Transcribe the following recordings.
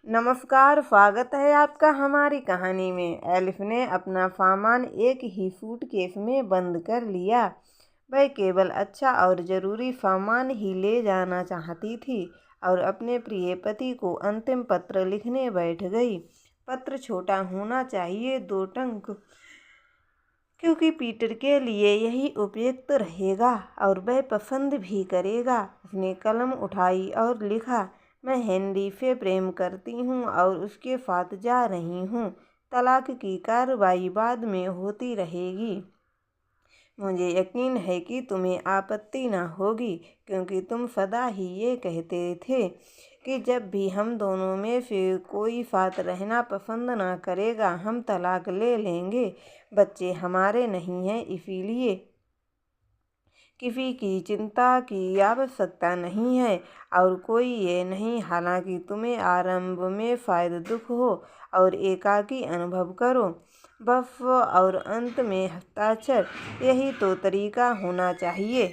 नमस्कार, स्वागत है आपका हमारी कहानी में। एलिफ ने अपना सामान एक ही सूटकेस में बंद कर लिया। वह केवल अच्छा और ज़रूरी सामान ही ले जाना चाहती थी और अपने प्रिय पति को अंतिम पत्र लिखने बैठ गई। पत्र छोटा होना चाहिए, 2 टंक, क्योंकि पीटर के लिए यही उपयुक्त रहेगा और वह पसंद भी करेगा। उसने कलम उठाई और लिखा, मैं हेनरी से प्रेम करती हूँ और उसके साथ जा रही हूँ। तलाक की कार्रवाई बाद में होती रहेगी। मुझे यकीन है कि तुम्हें आपत्ति न होगी, क्योंकि तुम सदा ही ये कहते थे कि जब भी हम दोनों में से कोई साथ रहना पसंद ना करेगा, हम तलाक ले लेंगे। बच्चे हमारे नहीं हैं, इसीलिए किसी की चिंता की आवश्यकता नहीं है और कोई ये नहीं। हालांकि तुम्हें आरंभ में शायद दुख हो और एकाकी अनुभव करो, बस और अंत में हस्ताक्षर। यही तो तरीका होना चाहिए।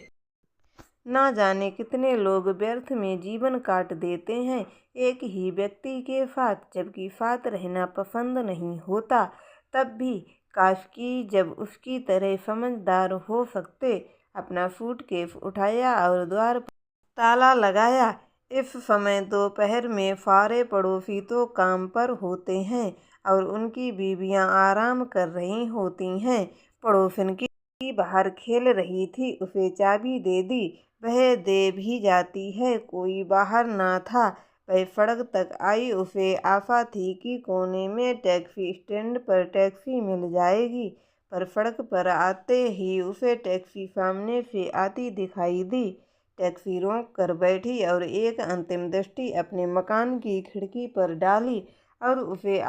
ना जाने कितने लोग व्यर्थ में जीवन काट देते हैं एक ही व्यक्ति के साथ, जबकि साथ रहना पसंद नहीं होता। तब भी काश कि जब उसकी तरह समझदार हो सकते। अपना सूटकेस उठाया और द्वार पर ताला लगाया। इस समय दोपहर में सारे पड़ोसी तो काम पर होते हैं और उनकी बीवियां आराम कर रही होती हैं। पड़ोसन की बाहर खेल रही थी, उसे चाबी दे दी। वह दे भी जाती है, कोई बाहर ना था। वह सड़क तक आई। उसे आशा थी कि कोने में टैक्सी स्टैंड पर टैक्सी मिल जाएगी, पर सड़क पर आते ही उसे टैक्सी सामने से आती दिखाई दी। टैक्सी रोक कर बैठी और एक अंतिम दृष्टि अपने मकान की खिड़की पर डाली और उसे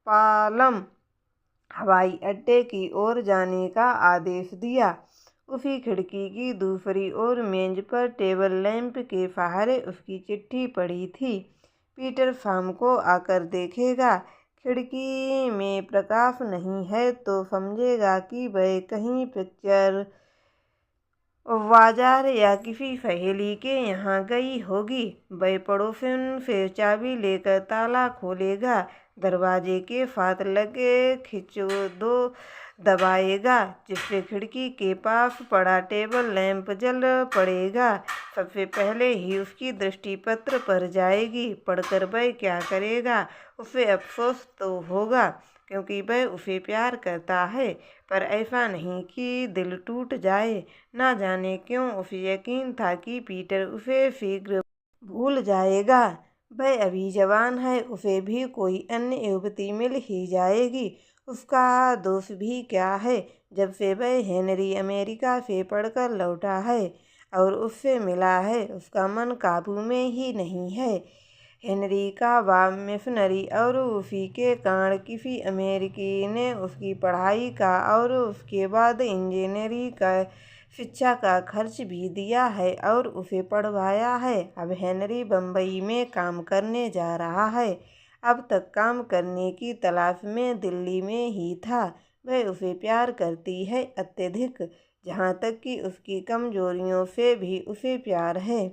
पालम हवाई अड्डे की ओर जाने का आदेश दिया। उसी खिड़की की दूसरी ओर मेज पर टेबल लैंप के सहारे उसकी चिट्ठी पड़ी थी। पीटर शाम को आकर देखेगा। खिड़की में प्रकाश नहीं है तो समझेगा कि वह कहीं पिक्चर बाजार या किसी सहेली के यहाँ गई होगी। वह पड़ोसन से चाबी लेकर ताला खोलेगा, दरवाजे के साथ लगे खिंचो दो दबाएगा, जिससे खिड़की के पास पड़ा टेबल लैंप जल पड़ेगा। सबसे पहले ही उसकी दृष्टि पत्र पर जाएगी। पढ़कर वह क्या करेगा? उसे अफसोस तो होगा, क्योंकि वह उसे प्यार करता है, पर ऐसा नहीं कि दिल टूट जाए। ना जाने क्यों उसे यकीन था कि पीटर उसे शीघ्र भूल जाएगा। वह अभी जवान है, उसे भी कोई अन्य युवती मिल ही जाएगी। उसका दोष भी क्या है? जब से वह हेनरी अमेरिका से पढ़कर लौटा है और उससे मिला है, उसका मन काबू में ही नहीं है। हेनरी का बाप मिशनरी और उसी के कारण किसी अमेरिकी ने उसकी पढ़ाई का और उसके बाद इंजीनियरिंग का शिक्षा का खर्च भी दिया है और उसे पढ़वाया है। अब हेनरी बम्बई में काम करने जा रहा है। अब तक काम करने की तलाश में दिल्ली में ही था। वह उसे प्यार करती है अत्यधिक, जहाँ तक कि उसकी कमजोरियों से भी उसे प्यार है।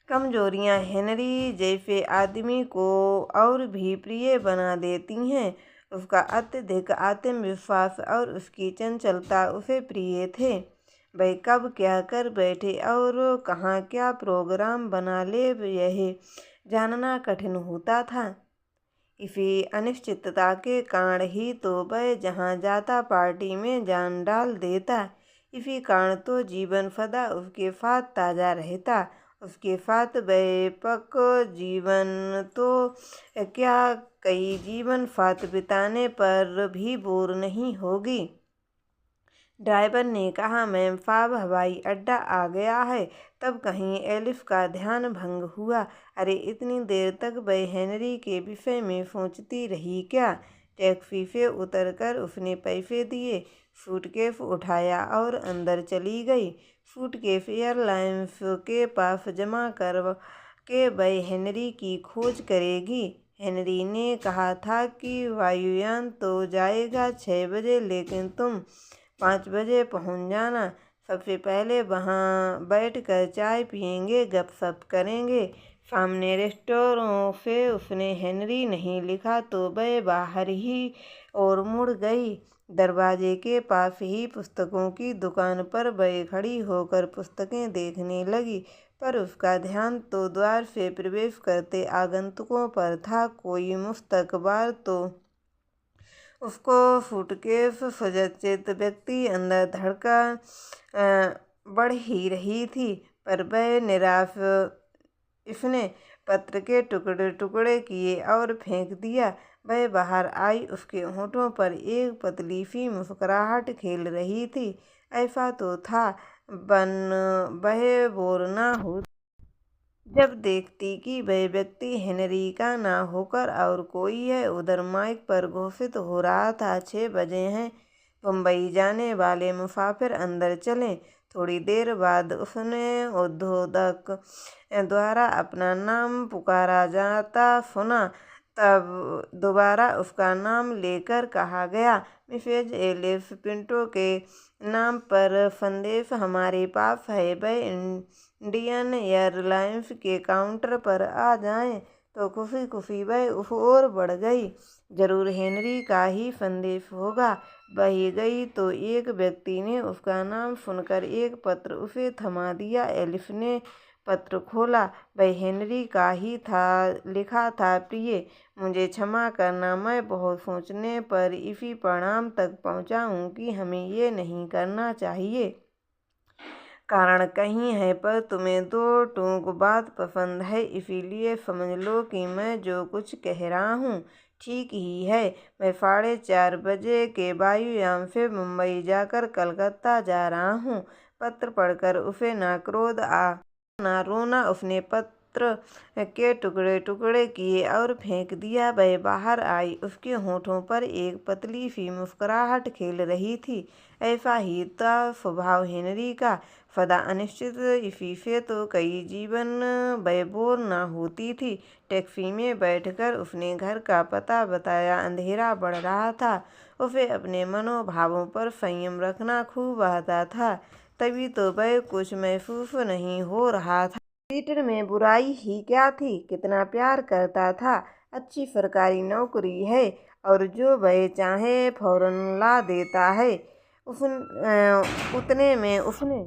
कमजोरियाँ हेनरी जैसे आदमी को और भी प्रिय बना देती हैं। उसका अत्यधिक आत्मविश्वास और उसकी चंचलता उसे प्रिय थे। वह कब क्या कर बैठे और कहाँ क्या प्रोग्राम बना ले, यह जानना कठिन होता था। इसी अनिश्चितता के कारण ही तो वह जहाँ जाता पार्टी में जान डाल देता। इसी कारण तो जीवन सदा उसके साथ ताज़ा रहता। उसके साथ व्यापक जीवन तो क्या, कई जीवन साथ बिताने पर भी बोर नहीं होगी। ड्राइवर ने कहा, मैम साहब हवाई अड्डा आ गया है। तब कहीं एलिफ का ध्यान भंग हुआ। अरे, इतनी देर तक वह हेनरी के विषय में सोचती रही क्या? टैक्सी से उतरकर उसने पैसे दिए, सूटकेस उठाया और अंदर चली गई। सूटकेस एयरलाइंस के पास जमा कर के वह हेनरी की खोज करेगी। हेनरी ने कहा था कि वायुयान तो जाएगा 6 बजे, लेकिन तुम 5 बजे पहुंच जाना। सबसे पहले वहां बैठकर चाय पियेंगे, गपशप करेंगे, सामने रेस्टोरों से उसने हेनरी नहीं लिखा तो वह बाहर ही और मुड़ गई। दरवाजे के पास ही पुस्तकों की दुकान पर वह खड़ी होकर पुस्तकें देखने लगी, पर उसका ध्यान तो द्वार से प्रवेश करते आगंतुकों पर था। कोई मुस्तकबार तो उसको सूटकेस सज्जित व्यक्ति अंदर धड़कन बढ़ ही रही थी, पर वह निराश। इसने पत्र के टुकड़े टुकड़े किए और फेंक दिया। वह बाहर आई, उसके होठों पर एक पतली सी मुस्कुराहट खेल रही थी। ऐसा तो था बन वह बोर ना हो जब देखती कि वह व्यक्ति हेनरी का ना होकर और कोई है। उधर माइक पर घोषित हो रहा था, 6 बजे हैं, मुंबई जाने वाले मुसाफिर अंदर चलें। थोड़ी देर बाद उसने उद्योधक द्वारा अपना नाम पुकारा जाता सुना। तब दोबारा उसका नाम लेकर कहा गया, मिसेज एलिस पिंटो के नाम पर संदेश हमारे पास है। वह इंडियन एयरलाइंस के काउंटर पर आ जाएं। तो खुशी खुशी वह उस ओर बढ़ गई। जरूर हेनरी का ही संदेश होगा। वही गई तो एक व्यक्ति ने उसका नाम सुनकर एक पत्र उसे थमा दिया। एलिस ने पत्र खोला। वह हेनरी का ही था। लिखा था, प्रिय, मुझे क्षमा करना, मैं बहुत सोचने पर इसी परिणाम तक पहुंचा हूँ कि हमें ये नहीं करना चाहिए। कारण कहीं है, पर तुम्हें दो टूक बात पसंद है, इसीलिए समझ लो कि मैं जो कुछ कह रहा हूँ ठीक ही है। मैं 4:30 बजे के वायुयान से मुंबई जाकर कलकत्ता जा रहा हूँ। पत्र पढ़कर उसे ना क्रोध ना रोना। उसने पत्र के टुकड़े टुकड़े किए और फेंक दिया। वह बाहर आई, उसके होठों पर एक पतली सी मुस्कुराहट खेल रही थी। ऐसा ही था स्वभाव हेनरी का, सदा अनिश्चित। इसी से तो कई जीवन वह बोर न होती थी। टैक्सी में बैठकर उसने घर का पता बताया। अंधेरा बढ़ रहा था, उसे अपने मनोभावों पर संयम रखना खूब आता था। तभी तो वह कुछ महसूस नहीं हो रहा था। पीटर में बुराई ही क्या थी, कितना प्यार करता था। अच्छी सरकारी नौकरी है और जो वह चाहे फौरन ला देता है। उतने में उसने